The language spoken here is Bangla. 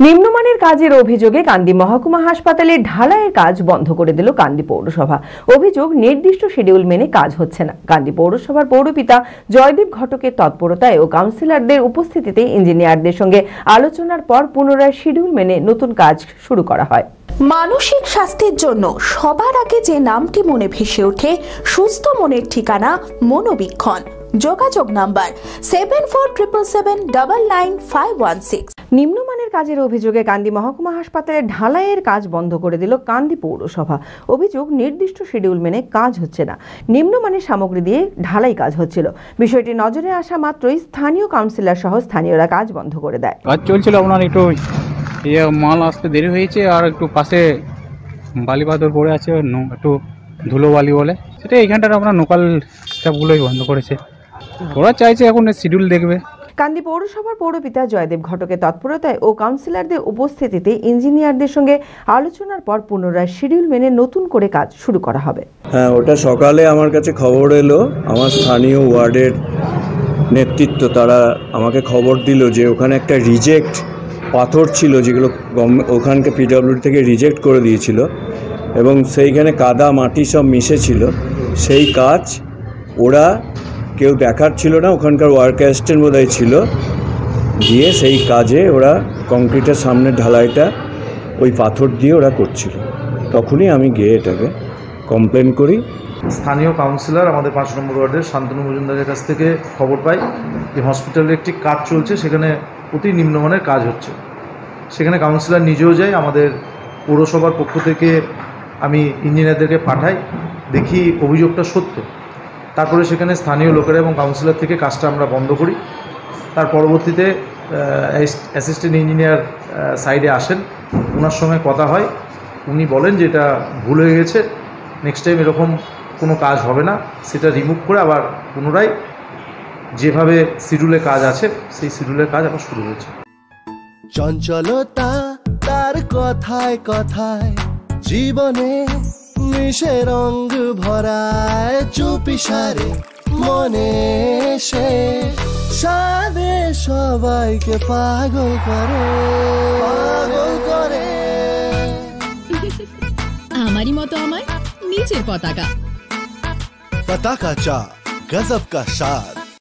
নিম্নমানের কাজের অভিযোগে কান্দি মহকুমা হাসপাতালে ঢালাইয়ের কাজ বন্ধ করে দিল কান্দি পৌরসভা। অভিযোগ, নির্দিষ্ট শিডিউল মেনে কাজ হচ্ছে না। কান্দি পৌরসভার পৌরপিতা জয়দীপ ঘটকের তৎপরতায় ও কাউন্সিলরদের উপস্থিতিতে ইঞ্জিনিয়ারদের সঙ্গে আলোচনার পর পুনরায় শিডিউল মেনে নতুন কাজ শুরু করা হয়। মানসিক স্বাস্থ্যের জন্য সবার আগে যে নামটি মনে ভেসে ওঠে, সুস্থ মনের ঠিকানা মনোবীক্ষণ। যোগাযোগ নাম্বার 7477799516। নিম্নমানের কাজের অভিযোগে কান্দি মহকুমা হাসপাতালে ঢালাইয়ের কাজ বন্ধ করে দিল কান্দি পৌরসভা। অভিযোগ, নির্দিষ্ট শিডিউল মেনে কাজ হচ্ছে না। নিম্নমানের সামগ্রী দিয়ে ঢালাই কাজ হচ্ছিল। বিষয়টি নজরে আসা মাত্রই স্থানীয় কাউন্সিলর সহ স্থানীয়রা কাজ বন্ধ করে দেয়। কাজ চলছিল, আপনার একটু মাল আসতে দেরি হয়েছে, আর একটু পাশে বালি পাথর পড়ে আছে, একটু ধুলো বালি বলে, সেটা এইখানটার আপনার লোকাল স্টাফগুলোই বন্ধ করেছে। ওরা চাইছে এখন শিডিউল দেখবে। কান্দি পৌরসভার পৌরপিতা জয়দেব ঘটকের তৎপরতায় ও কাউন্সিলরদের উপস্থিতিতে ইঞ্জিনিয়ারদের সঙ্গে আলোচনার পর পুনরায় শিডিউল মেনে নতুন করে কাজ শুরু করা হবে। হ্যাঁ, ওটা সকালে আমার কাছে খবর এলো। আমার স্থানীয় ওয়ার্ডের নেতৃত্ব তারা আমাকে খবর দিল যে ওখানে একটা রিজেক্ট পাথর ছিল, যেগুলো ওখানকে পিডব্লিউডি থেকে রিজেক্ট করে দিয়েছিল, এবং সেইখানে কাদা মাটি সব মিশেছিল। সেই কাজ ওরা কেউ দেখার ছিল না, ওখানকার ওয়ার্ক অ্যাসিস্ট্যান্ট বোধহয় ছিল, দিয়ে সেই কাজে ওরা কংক্রিটের সামনে ঢালাইটা ওই পাথর দিয়ে ওরা করছিল। তখনই আমি গিয়ে এটাকে কমপ্লেন করি। স্থানীয় কাউন্সিলর আমাদের 5 নম্বর ওয়ার্ডের শান্তনু মজুমদারের কাছ থেকে খবর পাই যে হসপিটালে একটি কাজ চলছে, সেখানে অতি নিম্নমানের কাজ হচ্ছে। সেখানে কাউন্সিলর নিজেও যায়। আমাদের পৌরসভার পক্ষ থেকে আমি ইঞ্জিনিয়ারদেরকে পাঠাই, দেখি অভিযোগটা সত্য। তারপরে সেখানে স্থানীয় লোকেরা এবং কাউন্সিলর থেকে কাজটা আমরা বন্ধ করি। তার পরবর্তীতে অ্যাসিস্ট্যান্ট ইঞ্জিনিয়ার সাইডে আসেন, ওনার সঙ্গে কথা হয়। উনি বলেন যে এটা ভুল হয়ে গেছে, নেক্সট টাইম এরকম কোনো কাজ হবে না, সেটা রিমুভ করে আবার পুনরায় যেভাবে শিডিউলে কাজ আছে সেই শিডিউলের কাজ আবার শুরু হয়েছে। চঞ্চলতা তার কথায় কথায় জীবনে মিশে রঙ ভরায়, চুপি সারে মনে সে সাদে সবাইকে পাগল করে, পাগল করে। আমারই মতো আমার নিচের পতাকা। पताका चा गजब का स्वाद।